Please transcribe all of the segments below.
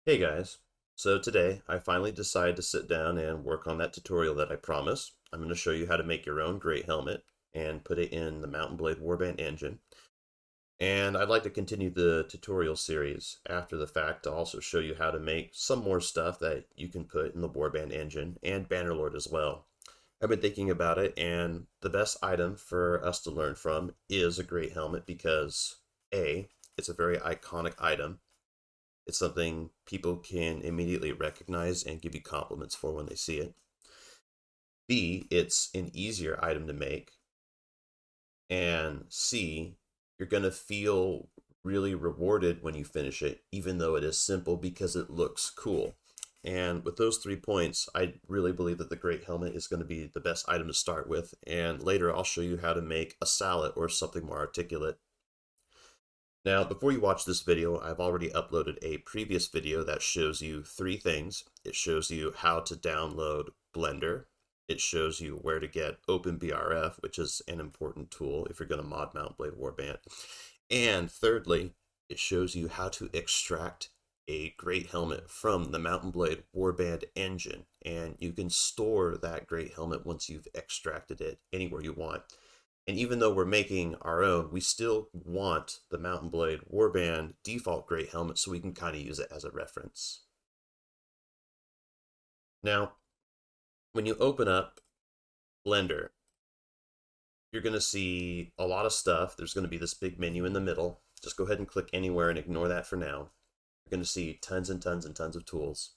Hey guys, so today I finally decided to sit down and work on that tutorial that I promised. I'm going to show you how to make your own great helmet and put it in the Mountain Blade Warband engine. And I'd like to continue the tutorial series after the fact to also show you how to make some more stuff that you can put in the Warband engine and Bannerlord as well. I've been thinking about it, and the best item for us to learn from is a great helmet because A, it's a very iconic item. It's something people can immediately recognize and give you compliments for when they see it. B, it's an easier item to make. And C, you're going to feel really rewarded when you finish it, even though it is simple because it looks cool. And with those 3 points, I really believe that the Great Helmet is going to be the best item to start with. And later I'll show you how to make a sallet or something more articulate. Now, before you watch this video, I've already uploaded a previous video that shows you three things. It shows you how to download Blender. It shows you where to get OpenBRF, which is an important tool if you're going to mod Mountain Blade Warband. And thirdly, it shows you how to extract a great helmet from the Mountain Blade Warband engine. And you can store that great helmet once you've extracted it anywhere you want. And even though we're making our own, we still want the Mountain Blade Warband default great helmet so we can kind of use it as a reference. Now, when you open up Blender, you're going to see a lot of stuff. There's going to be this big menu in the middle. Just go ahead and click anywhere and ignore that for now. You're going to see tons and tons and tons of tools.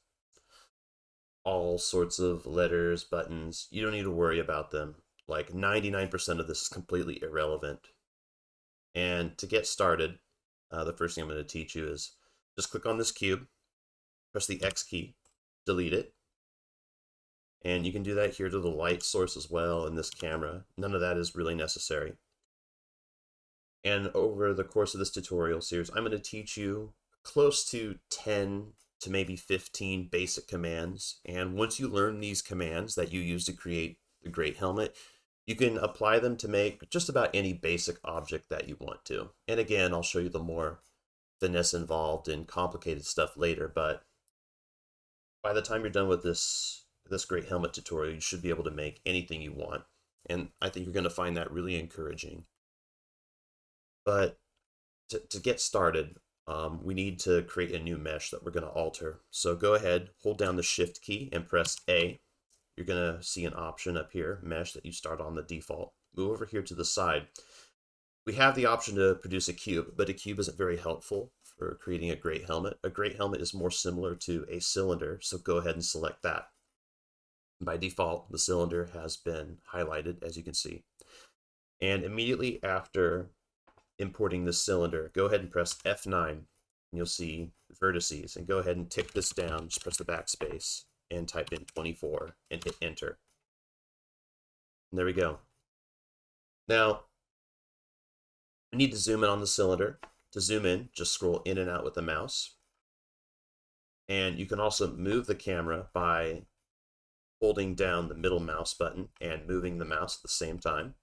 All sorts of letters, buttons. You don't need to worry about them. Like 99% of this is completely irrelevant. And to get started, the first thing I'm going to teach you is just click on this cube, press the X key, delete it. And you can do that here to the light source as well in this camera. None of that is really necessary. And over the course of this tutorial series, I'm going to teach you close to 10 to maybe 15 basic commands. And once you learn these commands that you use to create the great helmet, you can apply them to make just about any basic object that you want to. And again, I'll show you the more finesse involved and complicated stuff later, but by the time you're done with this great helmet tutorial, you should be able to make anything you want. And I think you're going to find that really encouraging. But to get started, we need to create a new mesh that we're going to alter. So go ahead, hold down the Shift key and press A. You're going to see an option up here, mesh, that you start on the default. Move over here to the side. We have the option to produce a cube, but a cube isn't very helpful for creating a great helmet. A great helmet is more similar to a cylinder, so go ahead and select that. By default, the cylinder has been highlighted, as you can see. And immediately after importing the cylinder, go ahead and press F9, and you'll see vertices. And go ahead and tick this down, just press the backspace, and type in 24 and hit enter. And there we go. Now, we need to zoom in on the cylinder. To zoom in, just scroll in and out with the mouse. And you can also move the camera by holding down the middle mouse button and moving the mouse at the same time.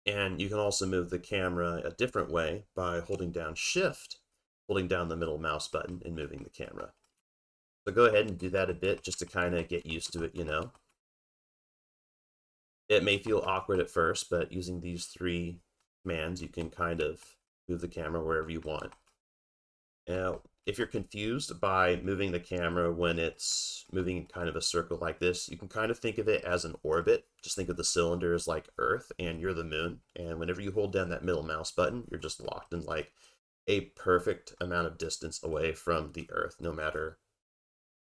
And you can also move the camera a different way by holding down Shift, holding down the middle mouse button, and moving the camera. So go ahead and do that a bit just to kind of get used to it, you know. It may feel awkward at first, but using these three commands, you can kind of move the camera wherever you want. Now, if you're confused by moving the camera when it's moving in kind of a circle like this, you can kind of think of it as an orbit. Just think of the cylinder as like Earth and you're the moon. And whenever you hold down that middle mouse button, you're just locked in like a perfect amount of distance away from the Earth, no matter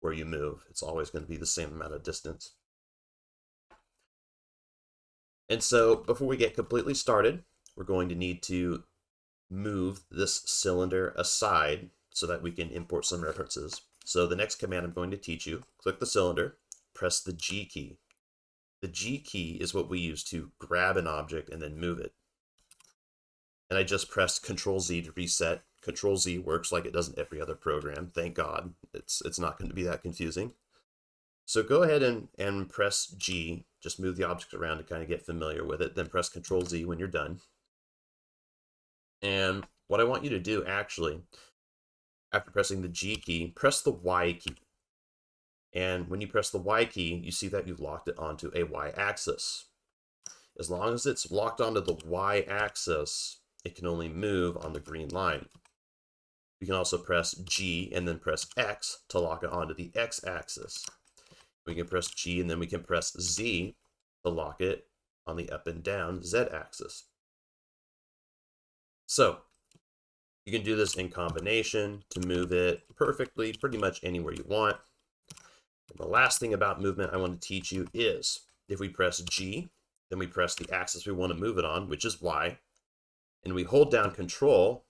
where you move. It's always going to be the same amount of distance. And so before we get completely started, we're going to need to move this cylinder aside so that we can import some references. So the next command I'm going to teach you, click the cylinder, press the G key. The G key is what we use to grab an object and then move it. And I just pressed Control Z to reset. Control Z works like it does in every other program. Thank God. It's not going to be that confusing. So go ahead and press G. Just move the object around to kind of get familiar with it. Then press Control Z when you're done. And what I want you to do actually After pressing the G key, press the Y key. And when you press the Y key, you see that you've locked it onto a Y axis. As long as it's locked onto the Y axis, it can only move on the green line. We can also press G and then press X to lock it onto the X axis. We can press G and then we can press Z to lock it on the up and down Z axis. So you can do this in combination to move it perfectly, pretty much anywhere you want. And the last thing about movement I want to teach you is if we press G, then we press the axis we want to move it on, which is Y, and we hold down Control,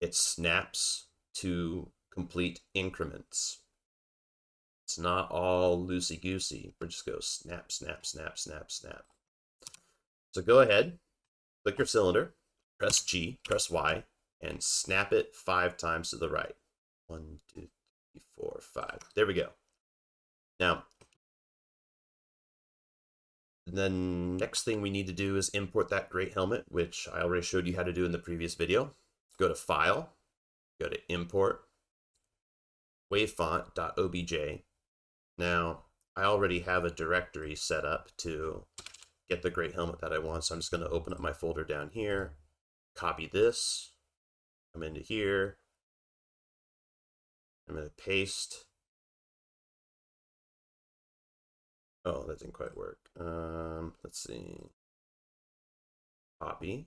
it snaps to complete increments. It's not all loosey-goosey. We just go snap, snap, snap, snap, snap. So go ahead, click your cylinder, press G, press Y, and snap it 5 times to the right. 1, 2, 3, 4, 5. There we go. Now, the next thing we need to do is import that great helmet, which I already showed you how to do in the previous video. Go to File, go to Import, wavefont.obj. Now, I already have a directory set up to get the great helmet that I want, so I'm just going to open up my folder down here, copy this, come into here, I'm going to paste. Oh, that didn't quite work. Let's see. Copy.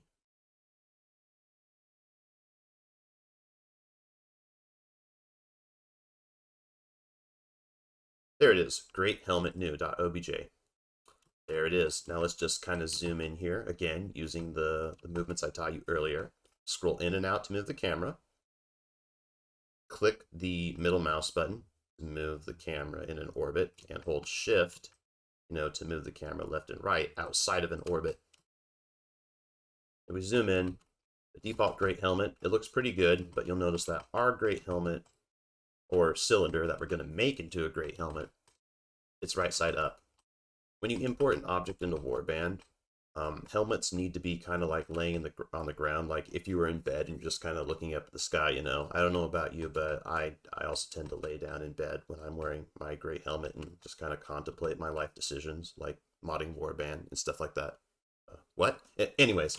There it is, great helmet new.obj. There it is. Now let's just kind of zoom in here again using the movements I taught you earlier. Scroll in and out to move the camera. Click the middle mouse button to move the camera in an orbit, and hold Shift, to move the camera left and right outside of an orbit. And we zoom in, the default great helmet, it looks pretty good, but you'll notice that our great helmet, or cylinder that we're going to make into a great helmet, it's right side up. When you import an object into Warband, helmets need to be kind of like laying on the ground, like if you were in bed and you're just kind of looking up at the sky, I don't know about you, but I also tend to lay down in bed when I'm wearing my great helmet and just kind of contemplate my life decisions, like modding Warband and stuff like that. What? Anyways,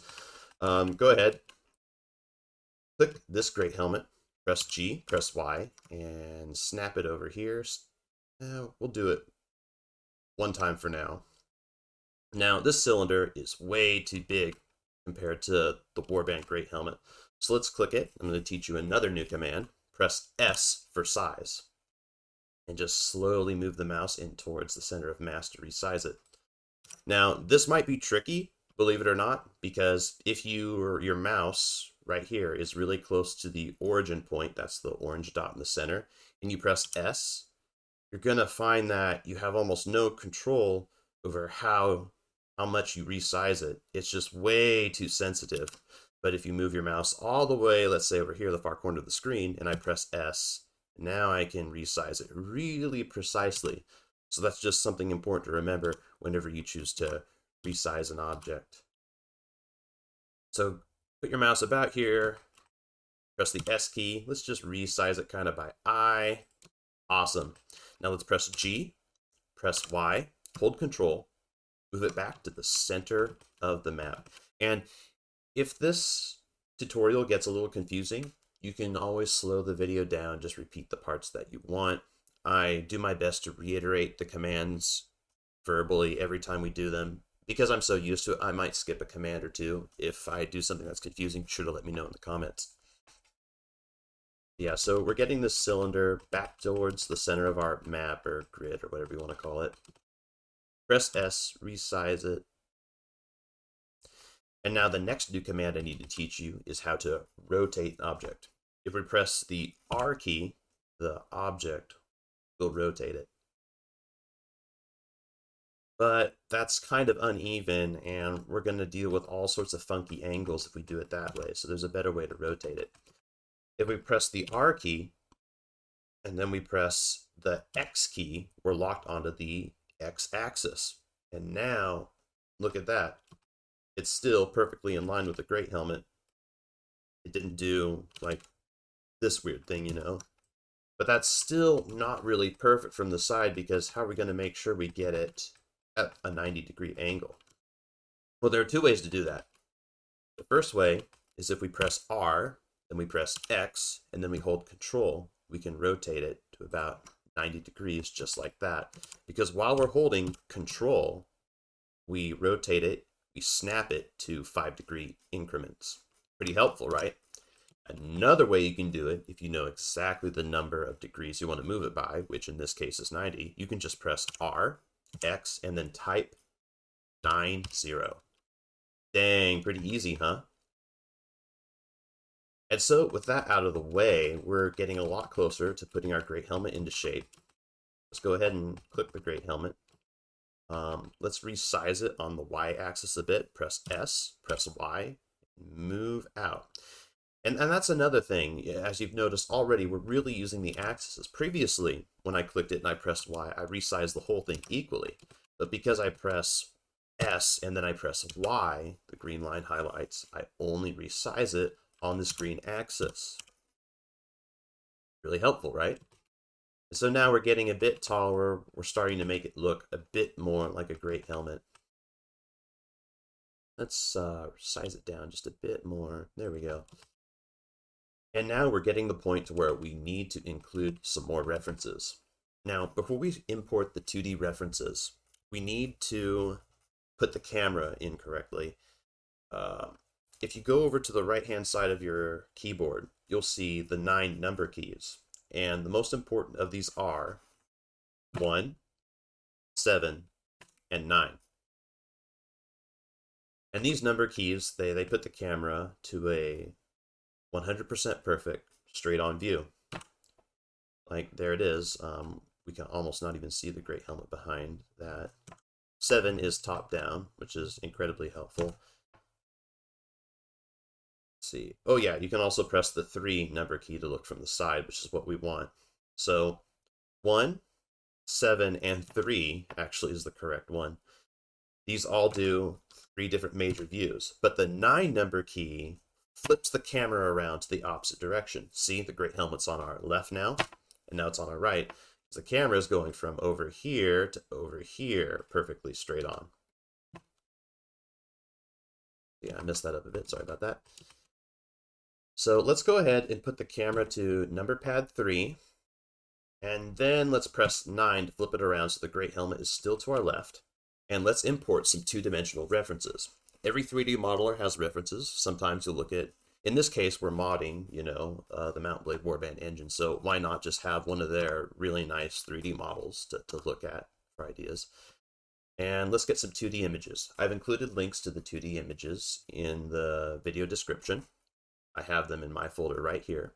go ahead, click this great helmet, press G, press Y, and snap it over here. We'll do it one time for now. Now, this cylinder is way too big compared to the Warband Great Helmet. So let's click it. I'm going to teach you another new command. Press S for size. And just slowly move the mouse in towards the center of mass to resize it. Now, this might be tricky, believe it or not, because if your mouse right here is really close to the origin point, that's the orange dot in the center, and you press S, you're going to find that you have almost no control over how much you resize it. It's just way too sensitive. But if you move your mouse all the way, let's say over here, the far corner of the screen, and I press S, now I can resize it really precisely. So that's just something important to remember whenever you choose to resize an object. So put your mouse about here, press the S key. Let's just resize it kind of by eye. Awesome. Now let's press G, press Y, hold Control, move it back to the center of the map. And if this tutorial gets a little confusing, you can always slow the video down, just repeat the parts that you want. I do my best to reiterate the commands verbally every time we do them. Because I'm so used to it, I might skip a command or two. If I do something that's confusing, be sure to let me know in the comments. Yeah, so we're getting this cylinder back towards the center of our map or grid or whatever you want to call it. Press S, resize it. And now the next new command I need to teach you is how to rotate an object. If we press the R key, the object will rotate it. But that's kind of uneven, and we're going to deal with all sorts of funky angles if we do it that way. So there's a better way to rotate it. If we press the R key, and then we press the X key, we're locked onto the X axis. And now, look at that. It's still perfectly in line with the Great Helmet. It didn't do like this weird thing, you know. But that's still not really perfect from the side, because how are we going to make sure we get it at a 90-degree angle? Well, there are two ways to do that. The first way is if we press R, then we press X, and then we hold Control, we can rotate it to about 90 degrees just like that. Because while we're holding Control, we rotate it, we snap it to 5-degree increments. Pretty helpful, right? Another way you can do it, if you know exactly the number of degrees you want to move it by, which in this case is 90, you can just press R, X, and then type 90. Dang, pretty easy, huh? And so with that out of the way, we're getting a lot closer to putting our great helmet into shape. Let's go ahead and click the great helmet. Let's resize it on the Y-axis a bit. Press S, press Y, move out. And that's another thing. As you've noticed already, we're really using the axes. Previously, when I clicked it and I pressed Y, I resized the whole thing equally. But because I press S and then I press Y, the green line highlights, I only resize it on this green axis. Really helpful, right? So now we're getting a bit taller. We're starting to make it look a bit more like a great helmet. Let's size it down just a bit more. There we go. And now we're getting the point to where we need to include some more references. Now, before we import the 2D references, we need to put the camera in correctly. If you go over to the right-hand side of your keyboard, you'll see the 9 number keys. And the most important of these are 1, 7, and 9. And these number keys, they put the camera to a 100% perfect straight-on view. Like, there it is. We can almost not even see the great helmet behind that. 7 is top-down, which is incredibly helpful. See. Oh yeah, you can also press the 3 number key to look from the side, which is what we want. So 1, 7, and 3 actually is the correct one. These all do 3 different major views, but the 9 number key flips the camera around to the opposite direction. See, the great helmet's on our left now, and now it's on our right. So the camera is going from over here to over here, perfectly straight on. Yeah, I messed that up a bit, sorry about that. So let's go ahead and put the camera to number pad 3, and then let's press 9 to flip it around so the great helmet is still to our left. And let's import some 2-dimensional references. Every 3D modeler has references. Sometimes you'll look at, in this case, we're modding, you know, the Mount Blade Warband engine, so why not just have one of their really nice 3D models to look at for ideas. And let's get some 2D images. I've included links to the 2D images in the video description. I have them in my folder right here.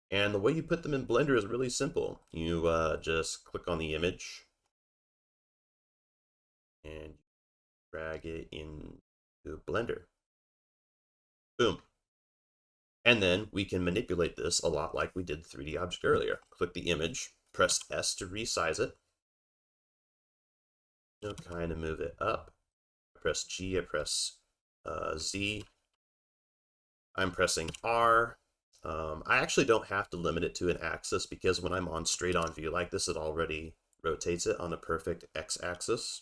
And the way you put them in Blender is really simple. You just click on the image and drag it into Blender. Boom. And then we can manipulate this a lot like we did the 3D object earlier. Click the image, press S to resize it. You'll kind of move it up. I press G, I press Z. I'm pressing R. I actually don't have to limit it to an axis, because when I'm on straight on view like this, it already rotates it on a perfect x-axis.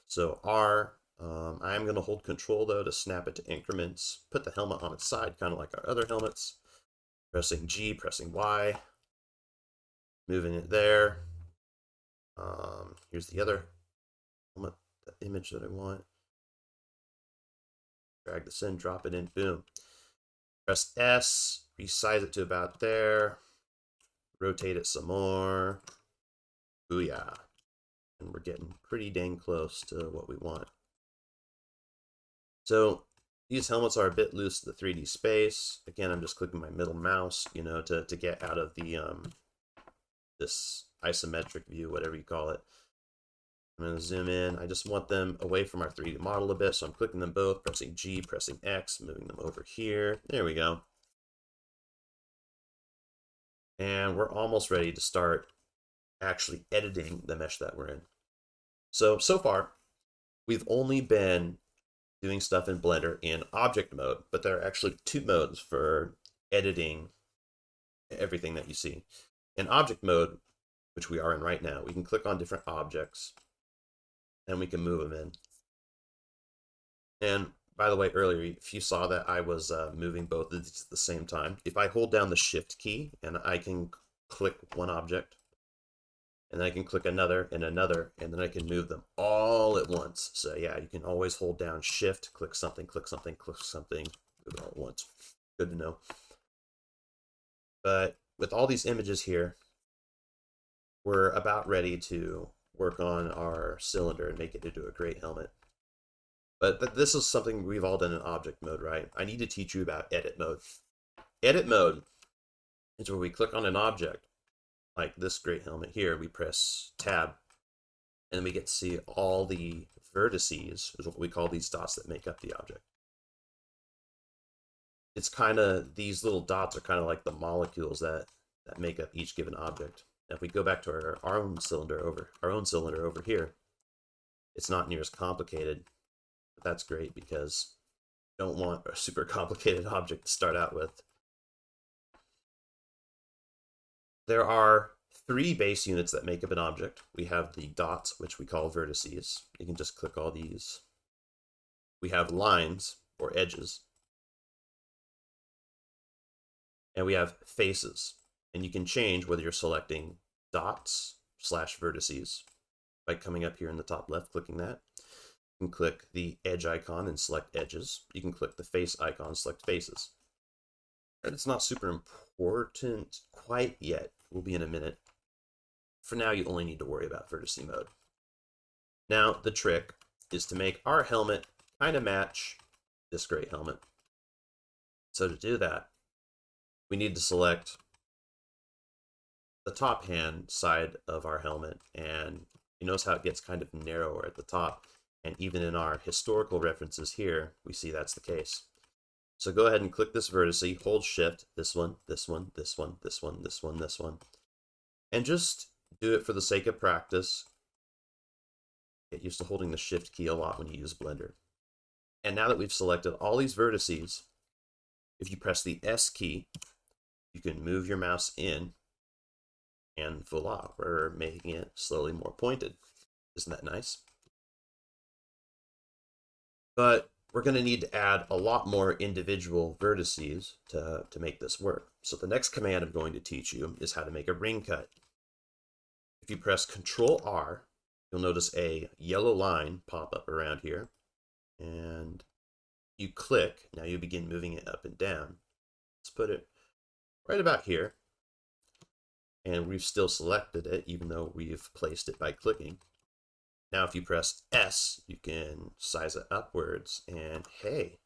So R, I'm going to hold Control though to snap it to increments, put the helmet on its side, kind of like our other helmets. Pressing G, pressing Y, moving it there. Here's the other helmet, the image that I want. Drag this in, drop it in, boom. Press S, resize it to about there, rotate it some more. Booyah. And we're getting pretty dang close to what we want. So these helmets are a bit loose to the 3D space. Again, I'm just clicking my middle mouse, you know, to get out of the this isometric view, whatever you call it. I'm going to zoom in. I just want them away from our 3D model a bit, so I'm clicking them both, pressing G, pressing X, moving them over here. There we go. And we're almost ready to start actually editing the mesh that we're in. So far, we've only been doing stuff in Blender in object mode, but there are actually 2 modes for editing everything that you see. In object mode, which we are in right now, we can click on different objects and we can move them in. And by the way, earlier, if you saw that I was moving both of these at the same time, if I hold down the Shift key and I can click one object, and then I can click another, and then I can move them all at once. So yeah, you can always hold down Shift, click something, click something, click something, move it all at once. Good to know. But with all these images here, we're about ready to work on our cylinder and make it into a great helmet. But this is something we've all done in object mode, right? I need to teach you about edit mode. Edit mode is where we click on an object, like this great helmet here. We press tab, and then we get to see all the vertices, is what we call these dots that make up the object. It's kind of, these little dots are kind of like the molecules that make up each given object. Now, if we go back to our own cylinder over here, it's not near as complicated. But that's great because you don't want a super complicated object to start out with. There are 3 base units that make up an object. We have the dots, which we call vertices. You can just click all these. We have lines, or edges. And we have faces. And you can change whether you're selecting dots / vertices by coming up here in the top left, clicking that. You can click the edge icon and select edges. You can click the face icon and select faces. And it's not super important quite yet. We'll be in a minute. For now, you only need to worry about vertice mode. Now, the trick is to make our helmet kind of match this great helmet. So to do that, we need to select the top hand side of our helmet, and you notice how it gets kind of narrower at the top, and even in our historical references here, we see that's the case. So go ahead and click this vertice, hold Shift, this one, this one, this one, this one, this one, this one, and just do it for the sake of practice. Get used to holding the Shift key a lot when you use Blender. And now that we've selected all these vertices, if you press the S key, you can move your mouse in, and voila, we're making it slowly more pointed. Isn't that nice? But we're going to need to add a lot more individual vertices to make this work. So the next command I'm going to teach you is how to make a ring cut. If you press Control R, you'll notice a yellow line pop up around here. And you click, now you begin moving it up and down. Let's put it right about here. And we've still selected it, even though we've placed it by clicking. Now, if you press S, you can size it upwards, and hey,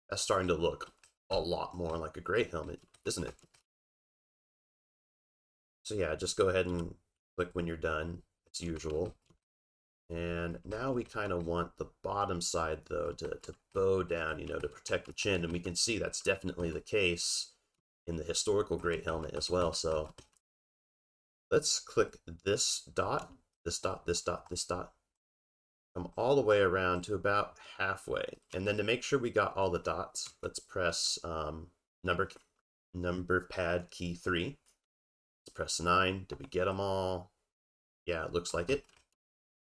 that's starting to look a lot more like a gray helmet, isn't it? So yeah, just go ahead and click when you're done, as usual. And now we kind of want the bottom side, though, to bow down, you know, to protect the chin, and we can see that's definitely the case in the historical gray helmet as well. So let's click this dot, this dot, this dot, this dot. Come all the way around to about halfway. And then to make sure we got all the dots, let's press number pad key 3. Let's press 9. Did we get them all? Yeah, it looks like it.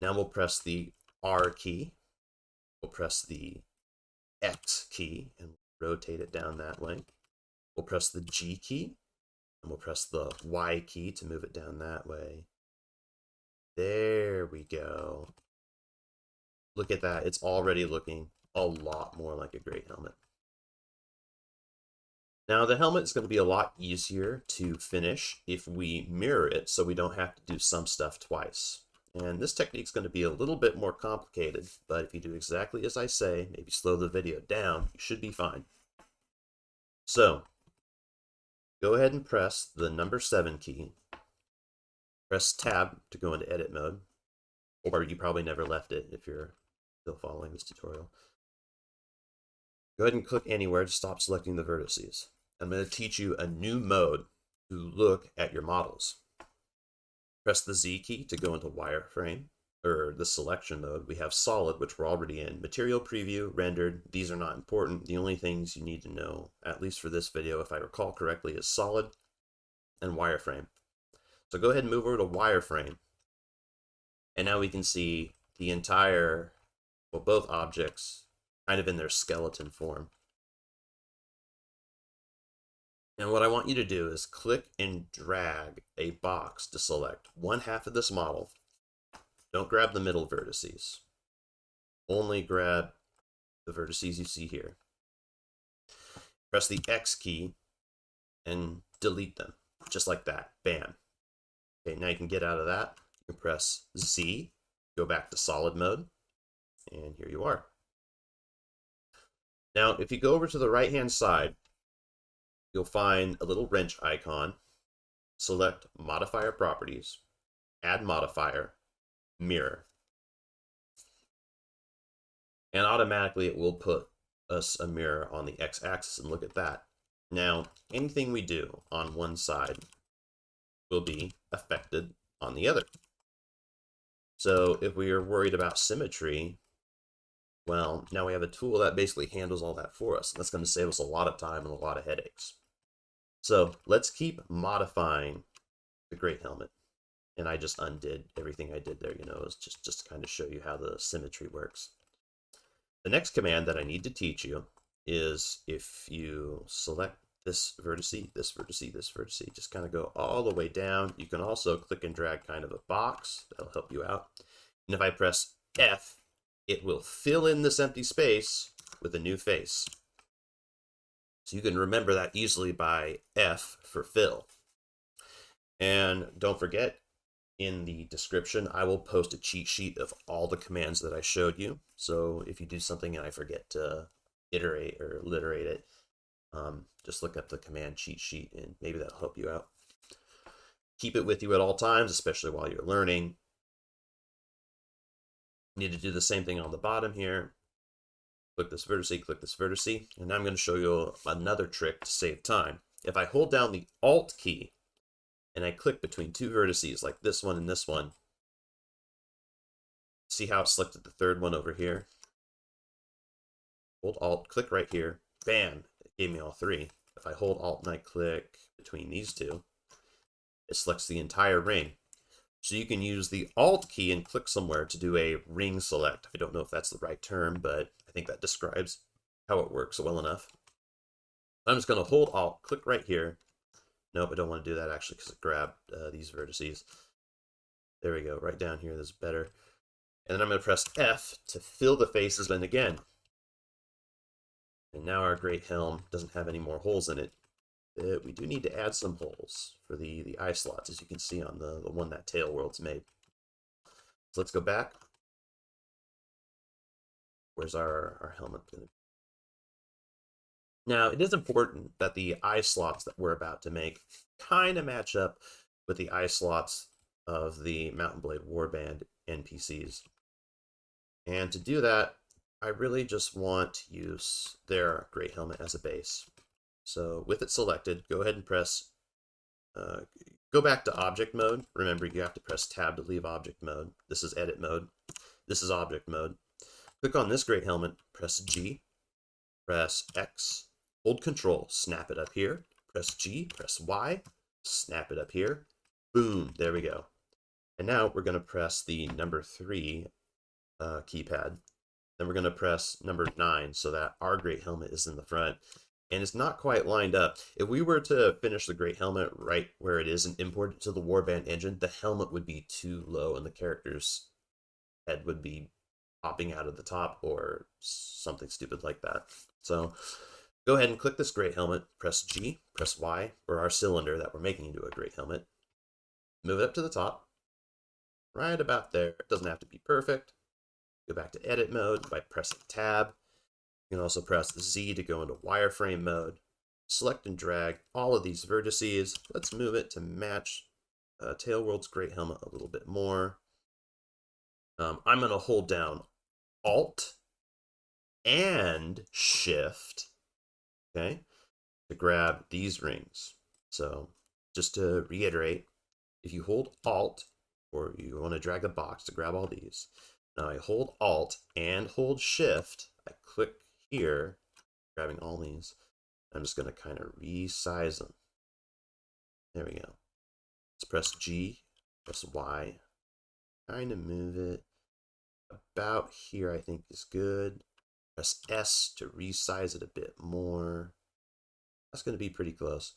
Now we'll press the R key. We'll press the X key and rotate it down that way. We'll press the G key. And we'll press the Y key to move it down that way. There we go. Look at that. It's already looking a lot more like a gray helmet. Now, the helmet is going to be a lot easier to finish if we mirror it so we don't have to do some stuff twice. And this technique is going to be a little bit more complicated, but if you do exactly as I say, maybe slow the video down, you should be fine. So, go ahead and press the number 7 key. Press Tab to go into edit mode, or you probably never left it if you're still following this tutorial. Go ahead and click anywhere to stop selecting the vertices. I'm going to teach you a new mode to look at your models. Press the Z key to go into wireframe, or the selection mode. We have solid, which we're already in. Material preview, rendered, these are not important. The only things you need to know, at least for this video, if I recall correctly, is solid and wireframe. So go ahead and move over to wireframe. And now we can see the entire, well, both objects kind of in their skeleton form. And what I want you to do is click and drag a box to select one half of this model. Don't grab the middle vertices. Only grab the vertices you see here. Press the X key and delete them, just like that. Bam. Okay, now you can get out of that. You can press Z, go back to solid mode, and here you are. Now, if you go over to the right-hand side, you'll find a little wrench icon. Select Modifier Properties, Add Modifier, Mirror. And automatically it will put us a mirror on the x-axis, and look at that. Now, anything we do on one side will be affected on the other. So if we are worried about symmetry, well, now we have a tool that basically handles all that for us. That's going to save us a lot of time and a lot of headaches. So let's keep modifying the Great Helmet. And I just undid everything I did there, you know, just to kind of show you how the symmetry works. The next command that I need to teach you is if you select this vertice, this vertice, this vertice, just kind of go all the way down. You can also click and drag kind of a box. That'll help you out. And if I press F, it will fill in this empty space with a new face. So you can remember that easily by F for fill. And don't forget, in the description, I will post a cheat sheet of all the commands that I showed you. So if you do something and I forget to iterate or alliterate it, just look up the command cheat sheet and maybe that'll help you out. Keep it with you at all times, especially while you're learning. You need to do the same thing on the bottom here. Click this vertice, and now I'm going to show you another trick to save time. If I hold down the Alt key and I click between two vertices like this one and this one, see how it selected the third one over here? Hold Alt, click right here, bam, it gave me all three. If I hold Alt and I click between these two, it selects the entire ring. So you can use the Alt key and click somewhere to do a ring select. I don't know if that's the right term, but I think that describes how it works well enough. I'm just going to hold Alt, click right here. Nope, I don't want to do that actually because it grabbed these vertices. There we go, right down here, this is better. And then I'm going to press F to fill the faces in again. And now our great helm doesn't have any more holes in it. We do need to add some holes for the eye slots, as you can see on the one that Tail World's made. So let's go back. Where's our helmet going to be? Now, it is important that the eye slots that we're about to make kind of match up with the eye slots of the Mount & Blade Warband NPCs. And to do that, I really just want to use their Great Helmet as a base. So with it selected, go ahead and press, go back to object mode. Remember, you have to press tab to leave object mode. This is edit mode. This is object mode. Click on this Great Helmet, press G, press X, hold Control, snap it up here, press G, press Y, snap it up here, boom, there we go. And now we're going to press the number 3 keypad. Then we're going to press number 9 so that our Great Helmet is in the front. And it's not quite lined up. If we were to finish the Great Helmet right where it is and import it to the Warband engine, the helmet would be too low and the character's head would be popping out of the top or something stupid like that. So go ahead and click this Great Helmet, press G, press Y for our cylinder that we're making into a Great Helmet. Move it up to the top, right about there. It doesn't have to be perfect. Go back to edit mode by pressing tab. You can also press Z to go into wireframe mode. Select and drag all of these vertices. Let's move it to match Tail World's Great Helmet a little bit more. I'm going to hold down Alt and Shift, okay, to grab these rings. So just to reiterate, if you hold Alt, or you want to drag a box to grab all these, now I hold Alt and hold Shift, I click here, grabbing all these, I'm just going to kind of resize them. There we go. Let's press G, press Y, kind of move it about here, I think is good. Press S to resize it a bit more. That's going to be pretty close.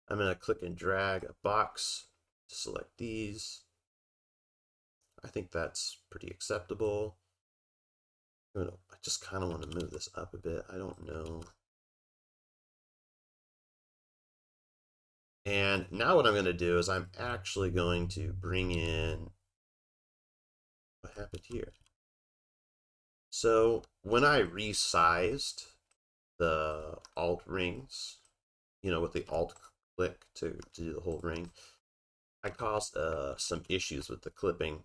I'm going to click and drag a box to select these. I think that's pretty acceptable. I just kind of want to move this up a bit. I don't know. And now what I'm going to do is I'm actually going to bring in what happened here. So when I resized the alt rings, with the alt click to do the whole ring, I caused some issues with the clipping.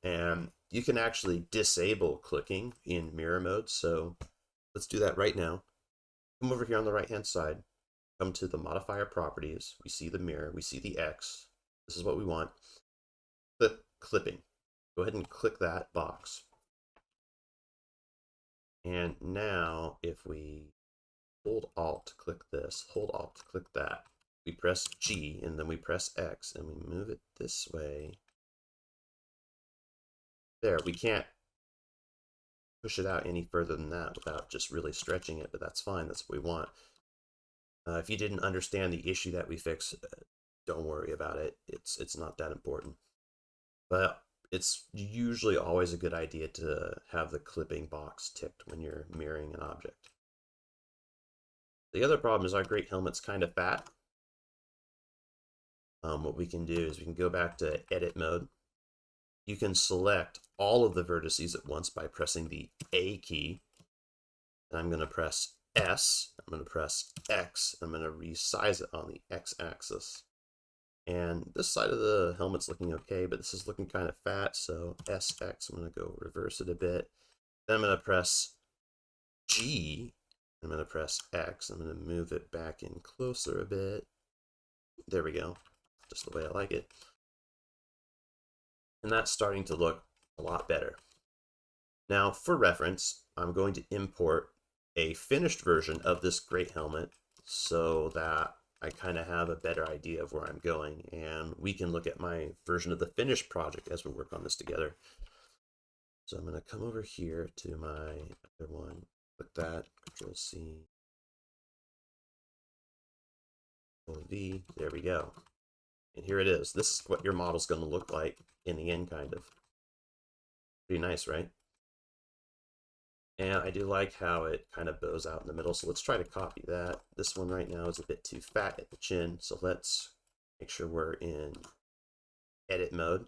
And you can actually disable clicking in mirror mode. So let's do that right now. Come over here on the right hand side, come to the modifier properties. We see the mirror, we see the X. This is what we want. Clip clipping. Go ahead and click that box. And now if we hold Alt to click this, hold Alt to click that, we press G and then we press X and we move it this way. There, we can't push it out any further than that without just really stretching it, but that's fine. That's what we want. If you didn't understand the issue that we fixed, don't worry about it. It's not that important. But it's usually always a good idea to have the clipping box ticked when you're mirroring an object. The other problem is our great helmet's kind of fat. What we can do is we can go back to edit mode. You can select all of the vertices at once by pressing the A key. And I'm going to press S, I'm going to press X, I'm going to resize it on the X axis. And this side of the helmet's looking okay, but this is looking kind of fat, so SX, I'm going to go reverse it a bit. Then I'm going to press G, I'm going to press X, I'm going to move it back in closer a bit. There we go, just the way I like it. And that's starting to look a lot better. Now, for reference, I'm going to import a finished version of this great helmet so that I kind of have a better idea of where I'm going, and we can look at my version of the finished project as we work on this together. So I'm going to come over here to my other one, click that, Control C, Control V, there we go. And here it is. This is what your model's going to look like in the end, kind of. Pretty nice, right? And I do like how it kind of bows out in the middle, so let's try to copy that. This one right now is a bit too fat at the chin, so let's make sure we're in edit mode.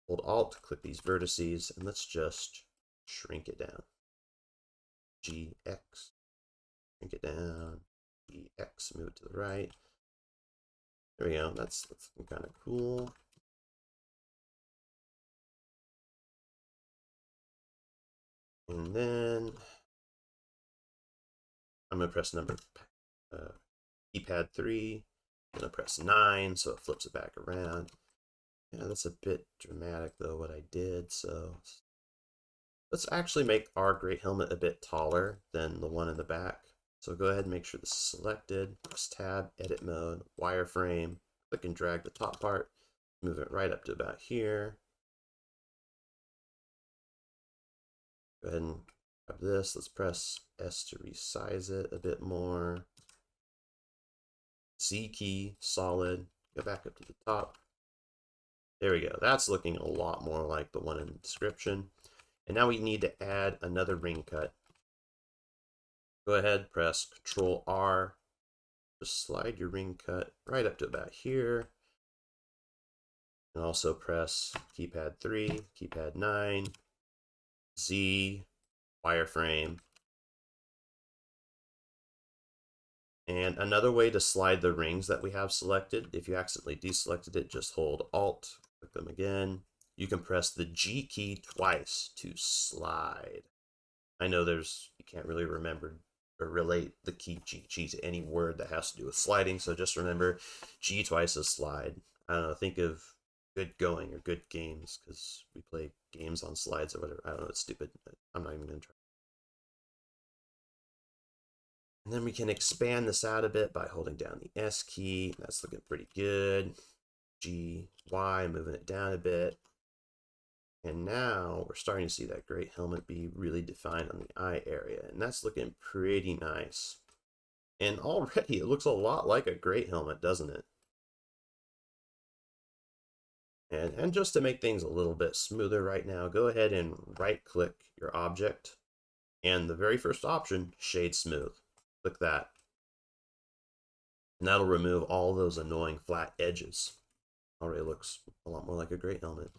Hold Alt to click these vertices, and let's just shrink it down. GX, shrink it down. GX, move it to the right. There we go, that's kind of cool. And then I'm going to press keypad 3. I'm going to press 9 so it flips it back around. Yeah, that's a bit dramatic though, what I did. So let's actually make our great helmet a bit taller than the one in the back. So go ahead and make sure this is selected. Press Tab, Edit Mode, Wireframe. Click and drag the top part. Move it right up to about here. Go ahead and grab this. Let's press S to resize it a bit more. Z key, solid. Go back up to the top. There we go. That's looking a lot more like the one in the description. And now we need to add another ring cut. Go ahead, press Control R. Just slide your ring cut right up to about here. And also press keypad 3, keypad 9, Z, wireframe. And another way to slide the rings that we have selected, if you accidentally deselected it, just hold Alt, click them again. You can press the G key twice to slide. I know you can't really remember or relate the key G to any word that has to do with sliding, so just remember G twice is slide. I don't know, think of good going or good games, because we play games on slides or whatever. I don't know, it's stupid. I'm not even going to try. And then we can expand this out a bit by holding down the S key. That's looking pretty good. G, Y, moving it down a bit. And now we're starting to see that great helmet be really defined on the eye area. And that's looking pretty nice. And already it looks a lot like a great helmet, doesn't it? And just to make things a little bit smoother right now, go ahead and right click your object. And the very first option, shade smooth. Click that. And that'll remove all those annoying flat edges. Already looks a lot more like a great helmet.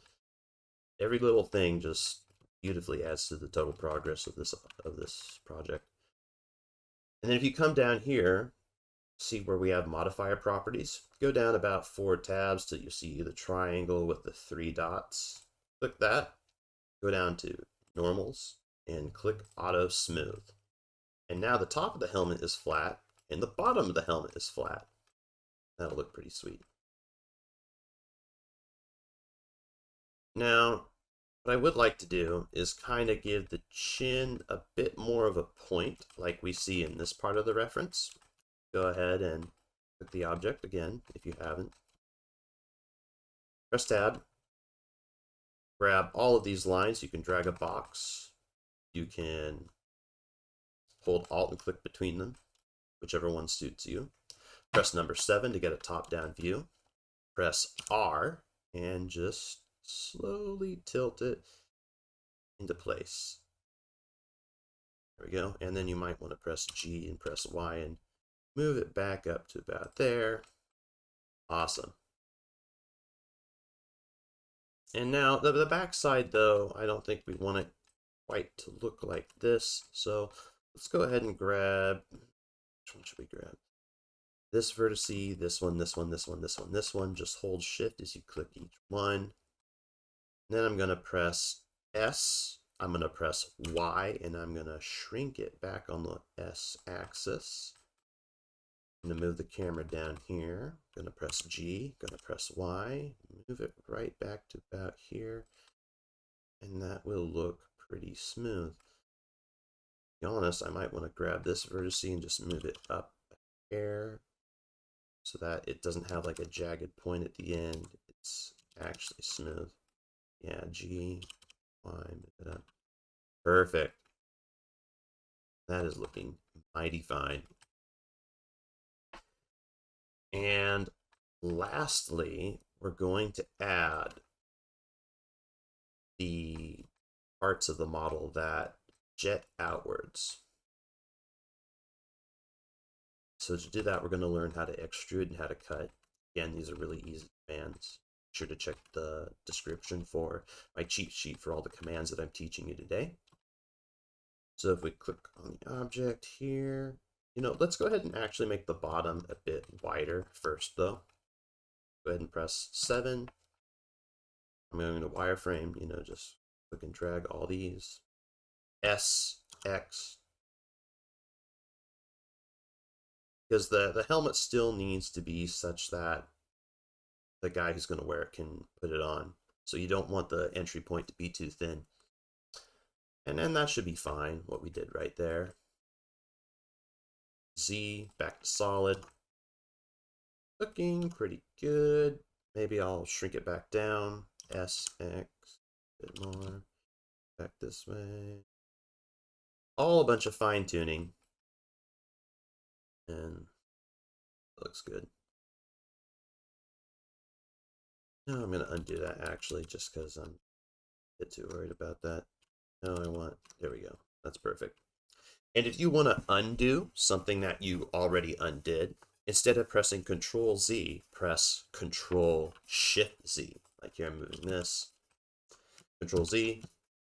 Every little thing just beautifully adds to the total progress of this project. And then if you come down here, see where we have modifier properties, go down about 4 tabs till you see the triangle with the 3 dots. Click that, go down to normals, and click auto smooth. And now the top of the helmet is flat, and the bottom of the helmet is flat. That'll look pretty sweet. Now, what I would like to do is kind of give the chin a bit more of a point, like we see in this part of the reference. Go ahead and click the object again, if you haven't. Press tab. Grab all of these lines. You can drag a box. You can hold Alt and click between them, whichever one suits you. Press number 7 to get a top-down view. Press R and just slowly tilt it into place. There we go. And then you might want to press G and press Y and move it back up to about there. Awesome. And now the back side, though, I don't think we want it quite to look like this. So let's go ahead and grab, which one should we grab? This vertice, this one, this one, this one, this one, this one. Just hold shift as you click each one. And then I'm going to press S. I'm going to press Y, and I'm going to shrink it back on the S axis. I'm going to move the camera down here. I'm going to press G, going to press Y, move it right back to about here, and that will look pretty smooth. To be honest, I might want to grab this vertex and just move it up here so that it doesn't have like a jagged point at the end. It's actually smooth. Yeah, G, Y, move it up. Perfect. That is looking mighty fine. And lastly, we're going to add the parts of the model that jet outwards. So to do that, we're going to learn how to extrude and how to cut. Again, these are really easy commands. Be sure to check the description for my cheat sheet for all the commands that I'm teaching you today. So if we click on the object here, let's go ahead and actually make the bottom a bit wider first, though. Go ahead and press 7. I'm going to wireframe, just click and drag all these. S, X. Because the helmet still needs to be such that the guy who's going to wear it can put it on. So you don't want the entry point to be too thin. And then that should be fine, what we did right there. Z, back to solid. Looking pretty good. Maybe I'll shrink it back down. S, X, a bit more. Back this way. All a bunch of fine tuning. And it looks good. No, I'm going to undo that actually, just because I'm a bit too worried about that. No, there we go. That's perfect. And if you want to undo something that you already undid, instead of pressing Control Z, press Control Shift Z. Like here, I'm moving this. Control Z,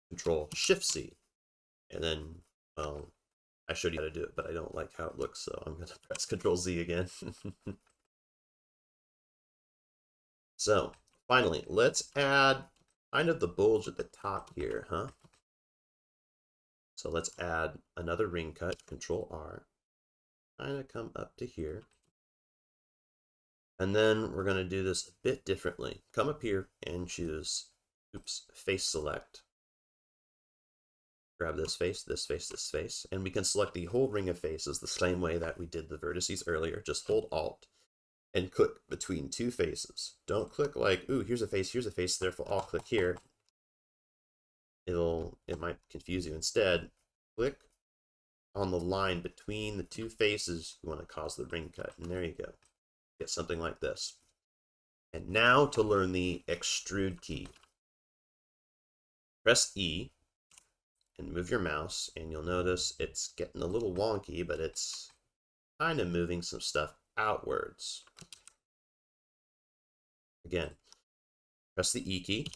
Control Shift Z. And then, well, I showed you how to do it, but I don't like how it looks, so I'm going to press Control Z again. So, finally, let's add kind of the bulge at the top here, huh? So let's add another ring cut, Control R. Kind of come up to here. And then we're going to do this a bit differently. Come up here and choose, face select. grab this face, this face, this face, and we can select the whole ring of faces the same way that we did the vertices earlier. Just hold Alt and click between two faces. Don't click like, ooh, here's a face, therefore I'll click here. It might confuse you. Instead, click on the line between the two faces you want to cause the ring cut, and there you go. Get something like this. And now to learn the extrude key. Press E and move your mouse, and you'll notice it's getting a little wonky, but it's kind of moving some stuff outwards. Again, press the E key,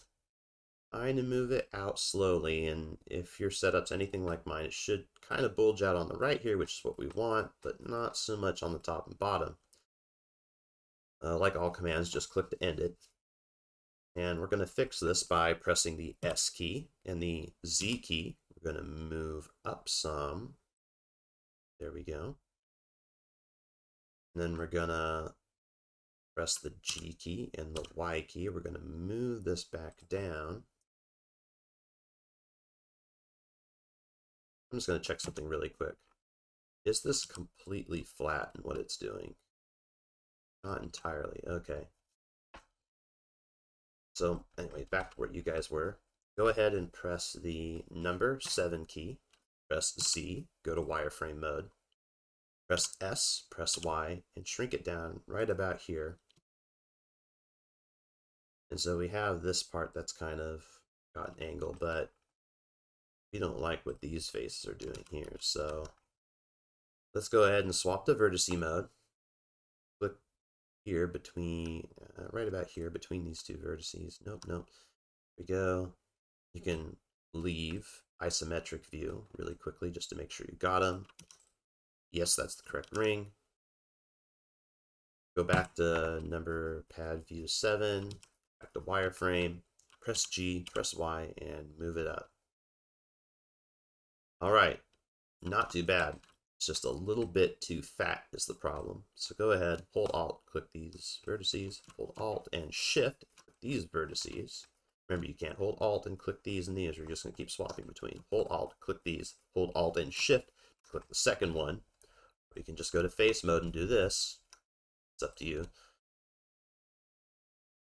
kind of move it out slowly, and if your setup's anything like mine, it should kind of bulge out on the right here, which is what we want, but not so much on the top and bottom. Like all commands, just click to end it. And we're going to fix this by pressing the S key and the Z key. We're going to move up some. There we go. And then we're going to press the G key and the Y key. We're going to move this back down. I'm just going to check something really quick. Is this completely flat in what it's doing? Not entirely. Okay. So anyway, back to where you guys were. Go ahead and press the number 7 key. Press C, go to wireframe mode. Press S, press Y, and shrink it down right about here. And so we have this part that's kind of got an angle, but we don't like what these faces are doing here. So let's go ahead and swap to vertice mode. Click here between, right about here between these two vertices. Nope. There we go. You can leave isometric view really quickly just to make sure you got them. Yes, that's the correct ring. Go back to number pad view 7, back to wireframe, press G, press Y, and move it up. All right, not too bad. It's just a little bit too fat is the problem. So go ahead, hold Alt, click these vertices, hold Alt and Shift, click these vertices. Remember, you can't hold Alt and click these and these. You're just going to keep swapping between. Hold Alt, click these, hold Alt and Shift, click the second one. Or you can just go to face mode and do this. It's up to you.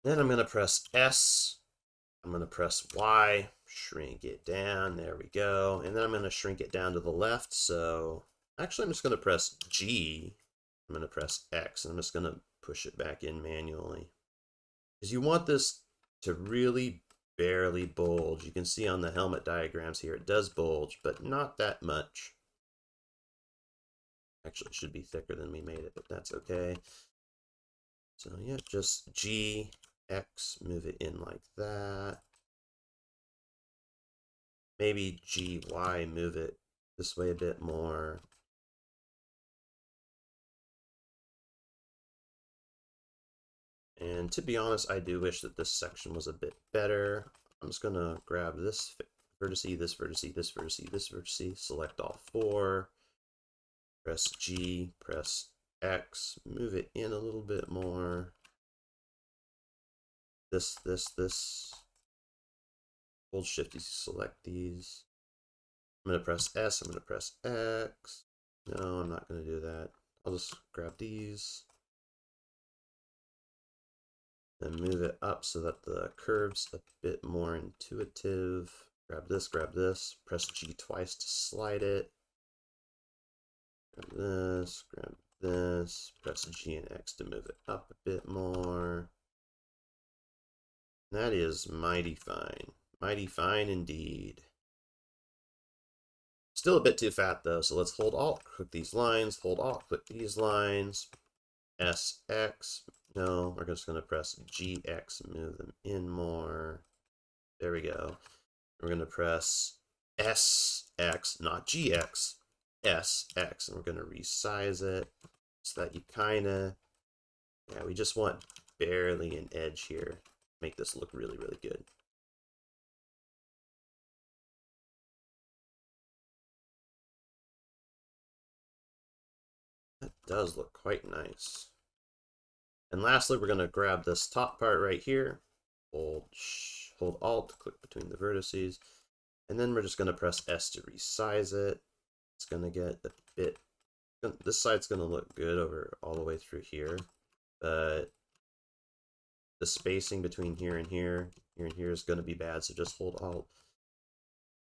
Then I'm going to press S. I'm going to press Y, shrink it down. There we go. And then I'm going to shrink it down to the left. So actually, I'm just going to press G. I'm going to press X, and I'm just going to push it back in manually. Because you want this to really barely bulge. You can see on the helmet diagrams here, it does bulge, but not that much. Actually, it should be thicker than we made it, but that's okay. So yeah, just G, X, move it in like that. Maybe G, Y, move it this way a bit more. And to be honest, I do wish that this section was a bit better. I'm just going to grab this vertice, this vertice, this vertice, this vertice, select all 4, press G, press X, move it in a little bit more. This. Hold Shift to select these. I'm going to press S, I'm going to press X. No, I'm not going to do that. I'll just grab these. And move it up so that the curve's a bit more intuitive. Grab this, press G twice to slide it. Grab this, press G and X to move it up a bit more. And that is mighty fine indeed. Still a bit too fat though, so let's hold Alt, click these lines, hold Alt, click these lines, SX. No, we're just going to press GX, move them in more. There we go. We're going to press SX, not GX, SX, and we're going to resize it so that you kind of, yeah, we just want barely an edge here. Make this look really, really good. That does look quite nice. And lastly, we're going to grab this top part right here. Hold Alt, click between the vertices. And then we're just going to press S to resize it. It's going to get a bit, this side's going to look good over all the way through here, but the spacing between here and here is going to be bad, so just hold Alt,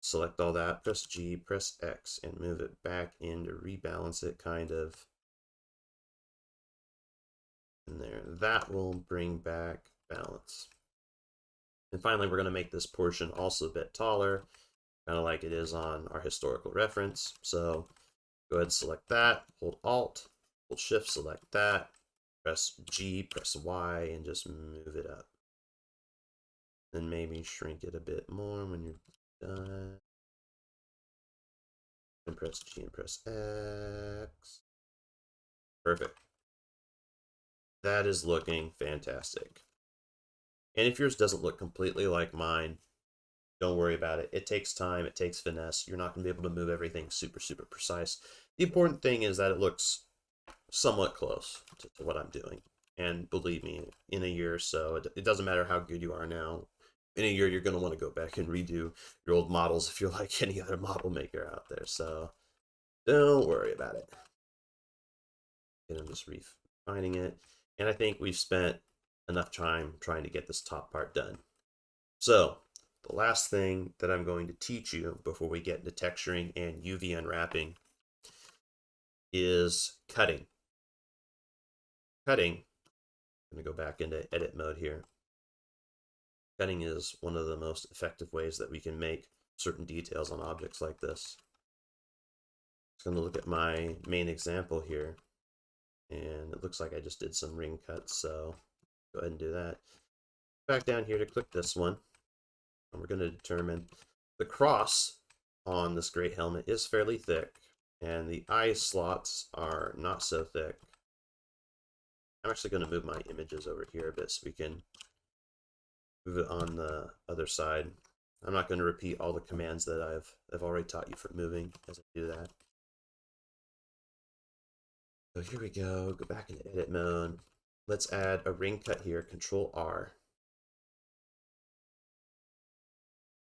select all that, press G, press X, and move it back in to rebalance it, kind of. And there, that will bring back balance. And finally, we're going to make this portion also a bit taller, kind of like it is on our historical reference. So go ahead and select that, hold Alt, hold Shift, select that, press G, press Y, and just move it up. Then maybe shrink it a bit more when you're done. And press G and press X. Perfect. That is looking fantastic. And if yours doesn't look completely like mine, don't worry about it. It takes time, it takes finesse. You're not going to be able to move everything super, super precise. The important thing is that it looks somewhat close to what I'm doing. And believe me, in a year or so, it doesn't matter how good you are now. In a year, you're going to want to go back and redo your old models if you're like any other model maker out there. So don't worry about it. And I'm just refining it. And I think we've spent enough time trying to get this top part done. So the last thing that I'm going to teach you before we get into texturing and UV unwrapping is cutting. Cutting, I'm going to go back into edit mode here. Cutting is one of the most effective ways that we can make certain details on objects like this. I'm going to look at my main example here, and it looks like I just did some ring cuts, so go ahead and do that. Back down here to click this one, and we're going to determine the cross on this great helmet is fairly thick, and the eye slots are not so thick. I'm actually going to move my images over here a bit so we can move it on the other side. I'm not going to repeat all the commands that I've already taught you for moving as I do that. So here we go back into edit mode. Let's add a ring cut here, Control R.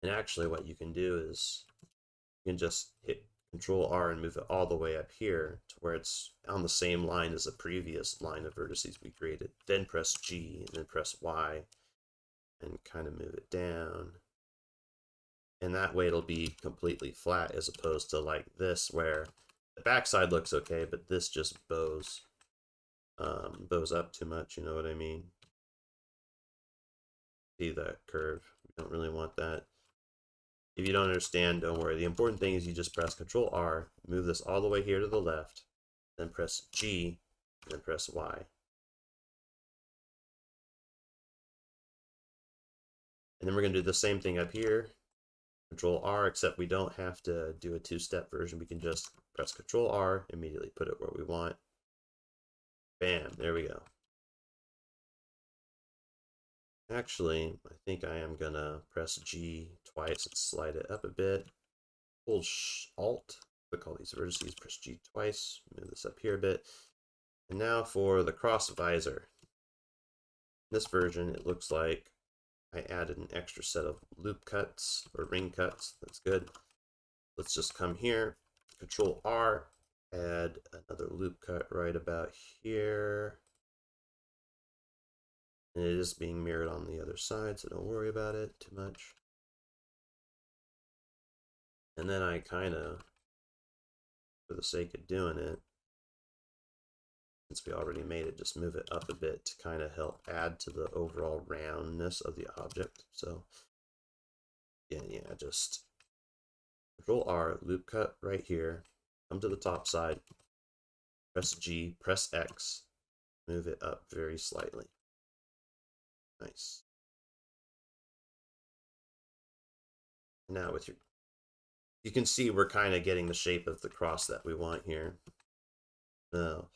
And actually what you can do is you can just hit Control R and move it all the way up here to where it's on the same line as the previous line of vertices we created. Then press G and then press Y and kind of move it down. And that way it'll be completely flat as opposed to like this where the backside looks okay, but this just bows up too much, you know what I mean? See that curve? We don't really want that. If you don't understand, don't worry. The important thing is you just press Control R, move this all the way here to the left, then press G, and then press Y. And then we're going to do the same thing up here. Control R, except we don't have to do a two-step version. We can just press Control R, immediately put it where we want. Bam, there we go. Actually, I think I am gonna press G twice and slide it up a bit. Hold Alt, click all these vertices, press G twice, move this up here a bit. And now for the cross visor. In this version, it looks like I added an extra set of loop cuts or ring cuts. That's good. Let's just come here, Control R, add another loop cut right about here. And it is being mirrored on the other side, so don't worry about it too much. And then I kind of, for the sake of doing it, since we already made it, just move it up a bit to kind of help add to the overall roundness of the object. So yeah, just Control R, loop cut right here, come to the top side, press G, press X, move it up very slightly. Nice. Now with you can see we're kind of getting the shape of the cross that we want here.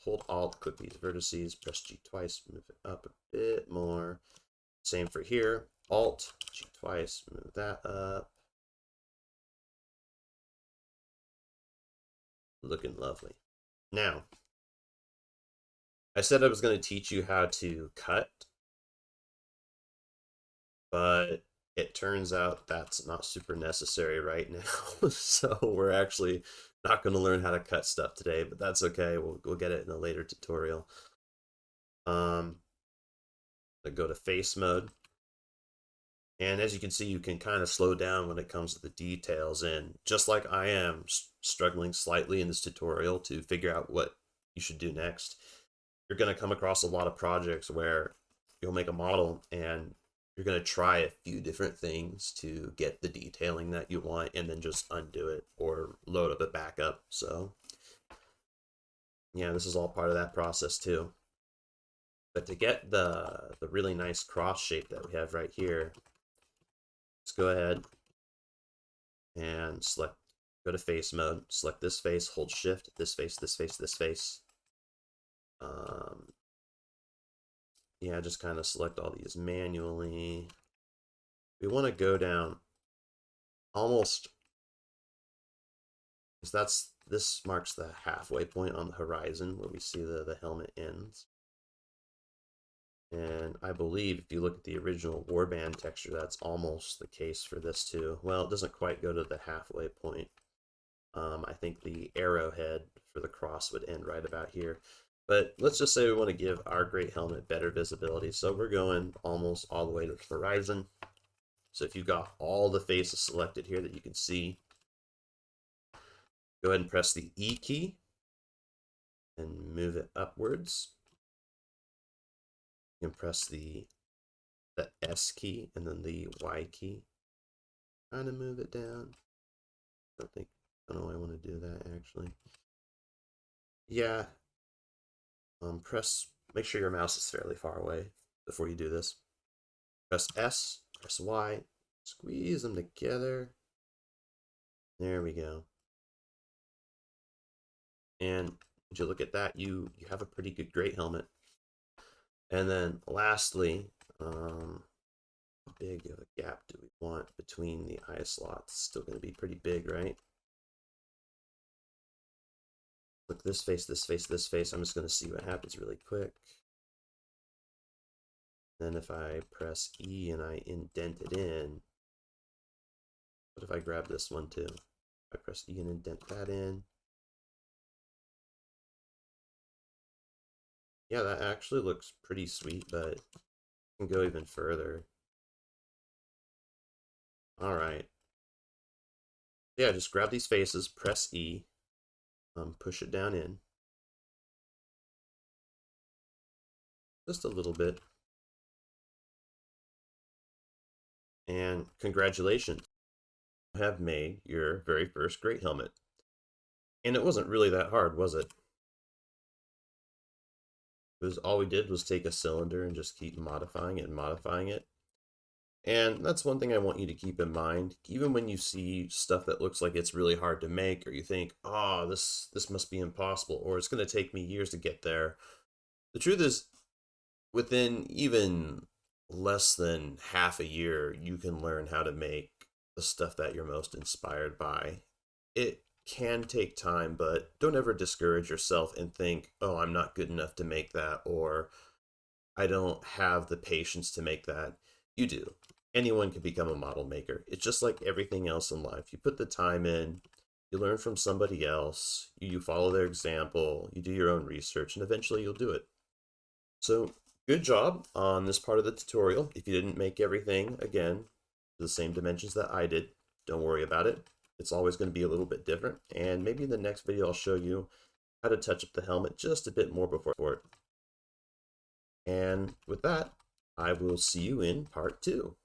Hold Alt, click these vertices, press G twice, move it up a bit more. Same for here. Alt, G twice, move that up. Looking lovely. Now, I said I was going to teach you how to cut, but It turns out that's not super necessary right now. So we're actually not going to learn how to cut stuff today, but that's okay. We'll get it in a later tutorial. I go to face mode. And as you can see, you can kind of slow down when it comes to the details. And just like I am struggling slightly in this tutorial to figure out what you should do next, you're going to come across a lot of projects where you'll make a model and you're going to try a few different things to get the detailing that you want and then just undo it or load up a backup. So yeah, this is all part of that process too. But to get the really nice cross shape that we have right here, let's go ahead and go to face mode, select this face, hold shift, this face, this face, this face. Yeah, just kind of select all these manually. We want to go down almost, because this marks the halfway point on the horizon where we see the helmet ends. And I believe if you look at the original Warband texture, that's almost the case for this too. Well, it doesn't quite go to the halfway point. I think the arrowhead for the cross would end right about here. But let's just say we want to give our great helmet better visibility. So we're going almost all the way to the horizon. So if you've got all the faces selected here that you can see, go ahead and press the E key and move it upwards. You can press the S key and then the Y key. Trying to move it down. I don't know why I want to do that actually. Yeah. Make sure your mouse is fairly far away before you do this. Press S, press Y, squeeze them together. There we go. And as you look at that, you have a pretty good great helmet. And then lastly, how big of a gap do we want between the eye slots? It's still going to be pretty big, right? Look, this face, this face, this face. I'm just going to see what happens really quick. Then if I press E and I indent it in, what if I grab this one too? I press E and indent that in. Yeah, that actually looks pretty sweet, but it can go even further. All right. Yeah, just grab these faces, press E, push it down in. Just a little bit. And congratulations, you have made your very first great helmet. And it wasn't really that hard, was it? All we did was take a cylinder and just keep modifying it and modifying it. And that's one thing I want you to keep in mind. Even when you see stuff that looks like it's really hard to make, or you think, oh, this must be impossible, or it's going to take me years to get there. The truth is, within even less than half a year, you can learn how to make the stuff that you're most inspired by. It can take time, but don't ever discourage yourself and think, oh, I'm not good enough to make that, or I don't have the patience to make that. You do. Anyone can become a model maker. It's just like everything else in life. You put the time in, you learn from somebody else, you follow their example, you do your own research, and eventually you'll do it. So good job on this part of the tutorial. If you didn't make everything, again, the same dimensions that I did, don't worry about it. It's always going to be a little bit different. And maybe in the next video, I'll show you how to touch up the helmet just a bit more before it. And with that, I will see you in part 2.